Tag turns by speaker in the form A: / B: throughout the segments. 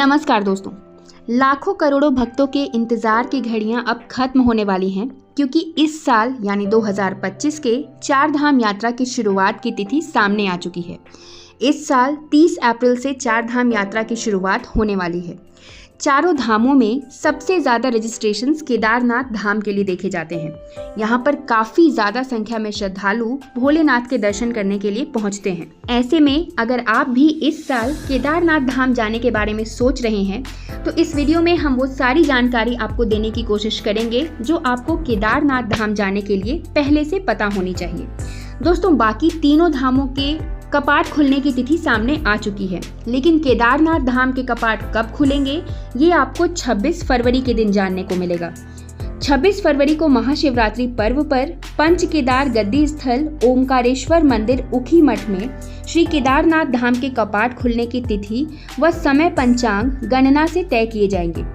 A: नमस्कार दोस्तों। लाखों करोड़ों भक्तों के इंतजार की घड़ियां अब खत्म होने वाली हैं, क्योंकि इस साल यानी 2025 के चार धाम यात्रा की शुरुआत की तिथि सामने आ चुकी है। इस साल 30 अप्रैल से चार धाम यात्रा की शुरुआत होने वाली है। चारों धामों में सबसे ज़्यादा रजिस्ट्रेशंस केदारनाथ धाम के लिए देखे जाते हैं। यहाँ पर काफ़ी ज़्यादा संख्या में श्रद्धालु भोलेनाथ के दर्शन करने के लिए पहुँचते हैं। ऐसे में अगर आप भी इस साल केदारनाथ धाम जाने के बारे में सोच रहे हैं तो इस वीडियो में हम वो सारी जानकारी आपको देने की कोशिश करेंगे जो आपको केदारनाथ धाम जाने के लिए पहले से पता होनी चाहिए। दोस्तों, बाकी तीनों धामों के कपाट खुलने की तिथि सामने आ चुकी है, लेकिन केदारनाथ धाम के कपाट कब खुलेंगे ये आपको 26 फरवरी के दिन जानने को मिलेगा। 26 फरवरी को महाशिवरात्रि पर्व पर पंच केदार गद्दी स्थल ओमकारेश्वर मंदिर उखी मठ में श्री केदारनाथ धाम के कपाट खुलने की तिथि व समय पंचांग गणना से तय किए जाएंगे।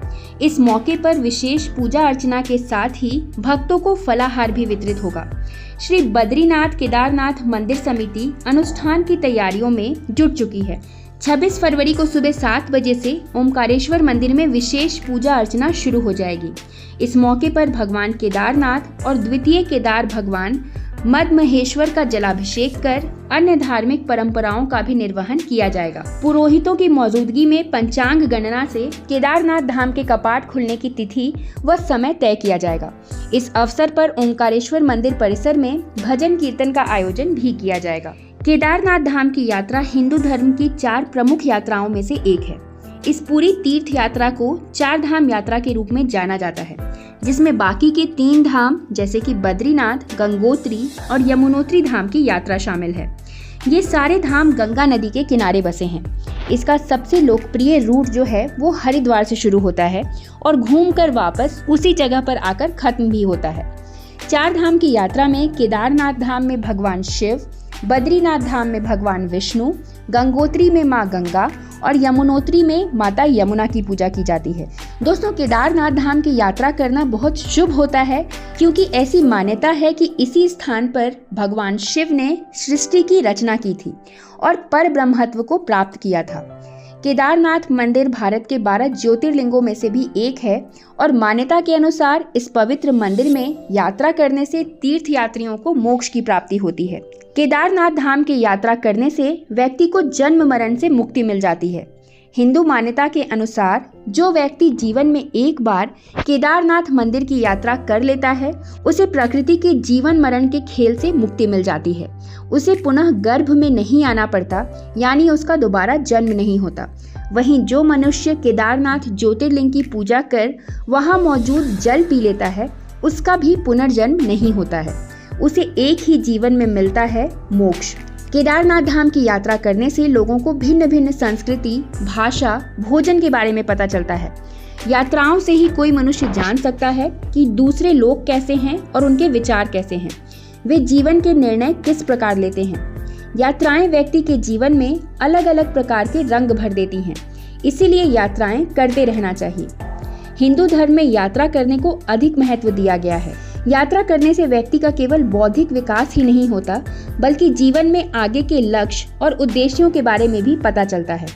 A: इस मौके पर विशेष पूजा अर्चना के साथ ही भक्तों को फलाहार भी वितरित होगा। श्री बद्रीनाथ केदारनाथ मंदिर समिति अनुष्ठान की तैयारियों में जुट चुकी है। 26 फरवरी को सुबह 7 बजे से ओमकारेश्वर मंदिर में विशेष पूजा अर्चना शुरू हो जाएगी। इस मौके पर भगवान केदारनाथ और द्वितीय केदार भगवान मद महेश्वर का जलाभिषेक कर अन्य धार्मिक परंपराओं का भी निर्वहन किया जाएगा। पुरोहितों की मौजूदगी में पंचांग गणना से केदारनाथ धाम के कपाट खुलने की तिथि व समय तय किया जाएगा। इस अवसर पर ओमकारेश्वर मंदिर परिसर में भजन कीर्तन का आयोजन भी किया जाएगा। केदारनाथ धाम की यात्रा हिंदू धर्म की 4 प्रमुख यात्राओं में से एक है। इस पूरी तीर्थ यात्रा को चार धाम यात्रा के रूप में जाना जाता है, जिसमें बाकी के 3 धाम जैसे कि बद्रीनाथ, गंगोत्री और यमुनोत्री धाम की यात्रा शामिल है। ये सारे धाम गंगा नदी के किनारे बसे हैं। इसका सबसे लोकप्रिय रूट जो है वो हरिद्वार से शुरू होता है और घूमकर वापस उसी जगह पर आकर खत्म भी होता है। चार धाम की यात्रा में केदारनाथ धाम में भगवान शिव, बद्रीनाथ धाम में भगवान विष्णु, गंगोत्री में माँ गंगा और यमुनोत्री में माता यमुना की पूजा की जाती है। दोस्तों, केदारनाथ धाम की यात्रा करना बहुत शुभ होता है, क्योंकि ऐसी मान्यता है कि इसी स्थान पर भगवान शिव ने सृष्टि की रचना की थी और परब्रह्मत्व को प्राप्त किया था। केदारनाथ मंदिर भारत के 12 ज्योतिर्लिंगों में से भी एक है और मान्यता के अनुसार इस पवित्र मंदिर में यात्रा करने से तीर्थयात्रियों को मोक्ष की प्राप्ति होती है। केदारनाथ धाम की यात्रा करने से व्यक्ति को जन्म मरण से मुक्ति मिल जाती है। हिंदू मान्यता के अनुसार जो व्यक्ति जीवन में एक बार केदारनाथ मंदिर की यात्रा कर लेता है उसे प्रकृति के जीवन मरण के खेल से मुक्ति मिल जाती है। उसे पुनः गर्भ में नहीं आना पड़ता, यानी उसका दोबारा जन्म नहीं होता। वहीं जो मनुष्य केदारनाथ ज्योतिर्लिंग की पूजा कर वहां मौजूद जल पी लेता है उसका भी पुनर्जन्म नहीं होता है। उसे एक ही जीवन में मिलता है मोक्ष। केदारनाथ धाम की यात्रा करने से लोगों को भिन्न भिन्न संस्कृति, भाषा, भोजन के बारे में पता चलता है। यात्राओं से ही कोई मनुष्य जान सकता है कि दूसरे लोग कैसे हैं और उनके विचार कैसे हैं, वे जीवन के निर्णय किस प्रकार लेते हैं। यात्राएं व्यक्ति के जीवन में अलग अलग प्रकार के रंग भर देती हैं, इसीलिए यात्राएं करते रहना चाहिए। हिंदू धर्म में यात्रा करने को अधिक महत्व दिया गया है। यात्रा करने से व्यक्ति का केवल बौद्धिक विकास ही नहीं होता, बल्कि जीवन में आगे के लक्ष्य और उद्देश्यों के बारे में भी पता चलता है।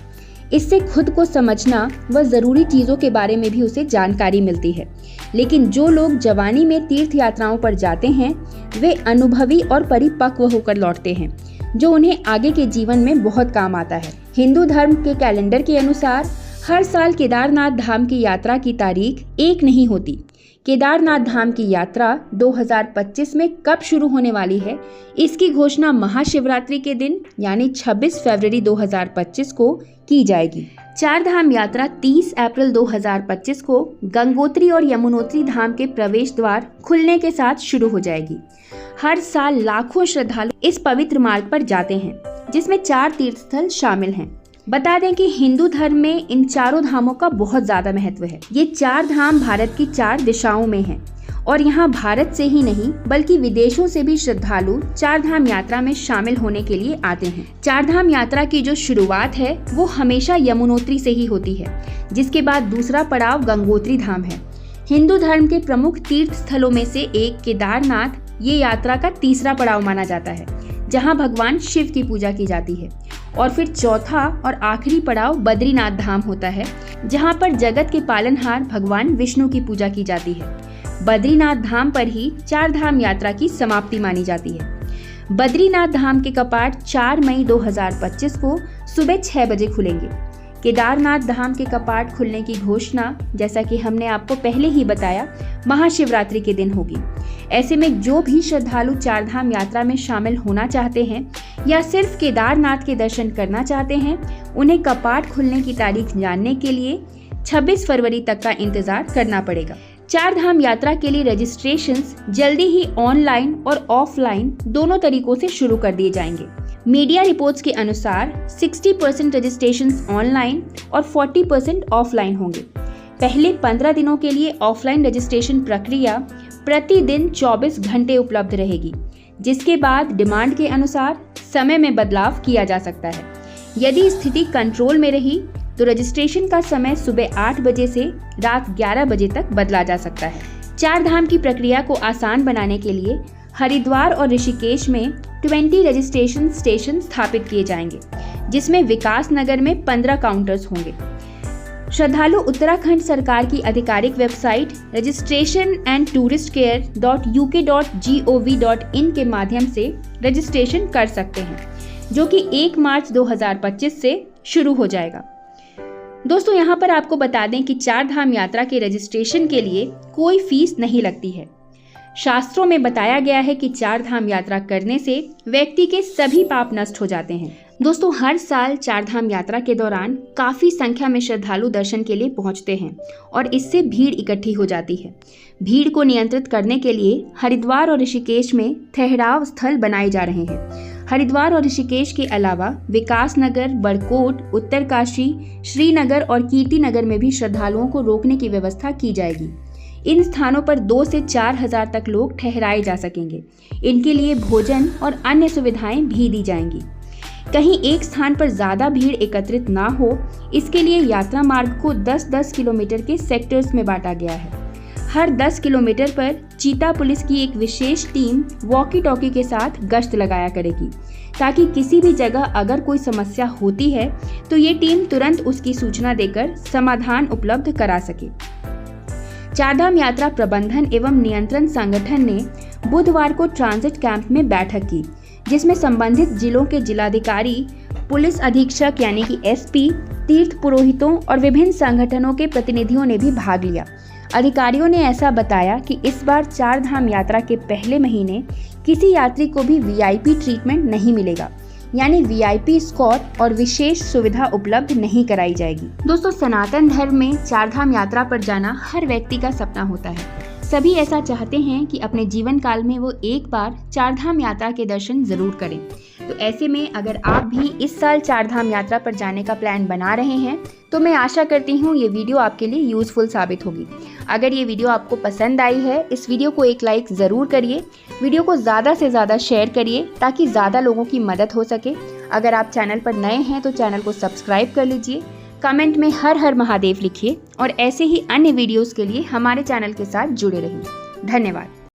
A: इससे खुद को समझना व जरूरी चीजों के बारे में भी उसे जानकारी मिलती है। लेकिन जो लोग जवानी में तीर्थ यात्राओं पर जाते हैं वे अनुभवी और परिपक्व होकर लौटते हैं, जो उन्हें आगे के जीवन में बहुत काम आता है। हिंदू धर्म के कैलेंडर के अनुसार हर साल केदारनाथ धाम की यात्रा की तारीख एक नहीं होती। केदारनाथ धाम की यात्रा 2025 में कब शुरू होने वाली है, इसकी घोषणा महाशिवरात्रि के दिन यानी 26 फरवरी 2025 को की जाएगी। चार धाम यात्रा 30 अप्रैल 2025 को गंगोत्री और यमुनोत्री धाम के प्रवेश द्वार खुलने के साथ शुरू हो जाएगी। हर साल लाखों श्रद्धालु इस पवित्र मार्ग पर जाते हैं, जिसमें 4 तीर्थस्थल शामिल हैं। बता दें कि हिंदू धर्म में इन चारों धामों का बहुत ज्यादा महत्व है। ये 4 धाम भारत की 4 दिशाओं में हैं और यहाँ भारत से ही नहीं बल्कि विदेशों से भी श्रद्धालु चार धाम यात्रा में शामिल होने के लिए आते हैं। चार धाम यात्रा की जो शुरुआत है वो हमेशा यमुनोत्री से ही होती है, जिसके बाद दूसरा पड़ाव गंगोत्री धाम है। हिंदू धर्म के प्रमुख तीर्थ स्थलों में से एक केदारनाथ ये यात्रा का तीसरा पड़ाव माना जाता है, जहां भगवान शिव की पूजा की जाती है। और फिर चौथा और आखिरी पड़ाव बद्रीनाथ धाम होता है, जहां पर जगत के पालनहार भगवान विष्णु की पूजा की जाती है। बद्रीनाथ धाम पर ही 4 धाम यात्रा की समाप्ति मानी जाती है। बद्रीनाथ धाम के कपाट 4 मई 2025 को सुबह 6 बजे खुलेंगे। केदारनाथ धाम के कपाट खुलने की घोषणा, जैसा कि हमने आपको पहले ही बताया, महाशिवरात्रि के दिन होगी। ऐसे में जो भी श्रद्धालु 4 धाम यात्रा में शामिल होना चाहते हैं या सिर्फ केदारनाथ के दर्शन करना चाहते हैं, उन्हें कपाट खुलने की तारीख जानने के लिए 26 फरवरी तक का इंतजार करना पड़ेगा। 4 धाम यात्रा के लिए रजिस्ट्रेशंस जल्दी ही ऑनलाइन और ऑफलाइन दोनों तरीकों से शुरू कर दिए जाएंगे। मीडिया रिपोर्ट्स के अनुसार 60% रजिस्ट्रेशंस ऑनलाइन और 40% ऑफलाइन होंगे। पहले 15 दिनों के लिए ऑफलाइन रजिस्ट्रेशन प्रक्रिया प्रतिदिन 24 घंटे उपलब्ध रहेगी, जिसके बाद डिमांड के अनुसार समय में बदलाव किया जा सकता है। यदि स्थिति कंट्रोल में रही तो रजिस्ट्रेशन का समय सुबह 8 बजे से रात 11 बजे तक बदला जा सकता है। 4 धाम की प्रक्रिया को आसान बनाने के लिए हरिद्वार और ऋषिकेश में 20 रजिस्ट्रेशन स्टेशन स्थापित किए जाएंगे, जिसमें विकास नगर में 15 काउंटर्स होंगे। श्रद्धालु उत्तराखंड सरकार की आधिकारिक वेबसाइट registration&touristcare.uk.gov.in के माध्यम से रजिस्ट्रेशन कर सकते हैं, जो कि 1 मार्च 2025 से शुरू हो जाएगा। दोस्तों, यहाँ पर आपको बता दें कि 4 धाम यात्रा के रजिस्ट्रेशन के लिए कोई फीस नहीं लगती है। शास्त्रों में बताया गया है कि 4 धाम यात्रा करने से व्यक्ति के सभी पाप नष्ट हो जाते हैं। दोस्तों, हर साल 4 धाम यात्रा के दौरान काफी संख्या में श्रद्धालु दर्शन के लिए पहुंचते हैं और इससे भीड़ इकट्ठी हो जाती है। भीड़ को नियंत्रित करने के लिए हरिद्वार और ऋषिकेश में ठहराव स्थल बनाए जा रहे हैं। हरिद्वार और ऋषिकेश के अलावा विकास नगर, बड़कोट, उत्तरकाशी, श्रीनगर और कीर्तिनगर में भी श्रद्धालुओं को रोकने की व्यवस्था की जाएगी। इन स्थानों पर 2 से 4 हजार तक लोग ठहराए जा सकेंगे। इनके लिए भोजन और अन्य सुविधाएं भी दी जाएंगी। कहीं एक स्थान पर ज्यादा भीड़ एकत्रित ना हो, इसके लिए यात्रा मार्ग को 10-10 किलोमीटर के सेक्टर्स में बांटा गया है। हर 10 किलोमीटर पर चीता पुलिस की एक विशेष टीम वॉकी टॉकी के साथ गश्त लगाया करेगी, ताकि किसी भी जगह अगर कोई समस्या होती है तो ये टीम तुरंत उसकी सूचना देकर समाधान उपलब्ध करा सके। 4 धाम यात्रा प्रबंधन एवं नियंत्रण संगठन ने बुधवार को ट्रांजिट कैंप में बैठक की, जिसमें संबंधित जिलों के जिलाधिकारी, पुलिस अधीक्षक यानी कि एसपी, तीर्थ पुरोहितों और विभिन्न संगठनों के प्रतिनिधियों ने भी भाग लिया। अधिकारियों ने ऐसा बताया कि इस बार 4 धाम यात्रा के पहले महीने किसी यात्री को भी वीआईपी ट्रीटमेंट नहीं मिलेगा, यानी वीआईपी स्कॉट और विशेष सुविधा उपलब्ध नहीं कराई जाएगी। दोस्तों, सनातन धर्म में 4 धाम यात्रा पर जाना हर व्यक्ति का सपना होता है। सभी ऐसा चाहते हैं कि अपने जीवन काल में वो एक बार 4 धाम यात्रा के दर्शन जरूर करें। तो ऐसे में अगर आप भी इस साल 4 धाम यात्रा पर जाने का प्लान बना रहे हैं तो मैं आशा करती हूँ ये वीडियो आपके लिए यूजफुल साबित होगी। अगर ये वीडियो आपको पसंद आई है, इस वीडियो को एक लाइक ज़रूर करिए। वीडियो को ज़्यादा से ज़्यादा शेयर करिए ताकि ज़्यादा लोगों की मदद हो सके। अगर आप चैनल पर नए हैं तो चैनल को सब्सक्राइब कर लीजिए। कमेंट में हर हर महादेव लिखिए और ऐसे ही अन्य वीडियोस के लिए हमारे चैनल के साथ जुड़े रहिए। धन्यवाद।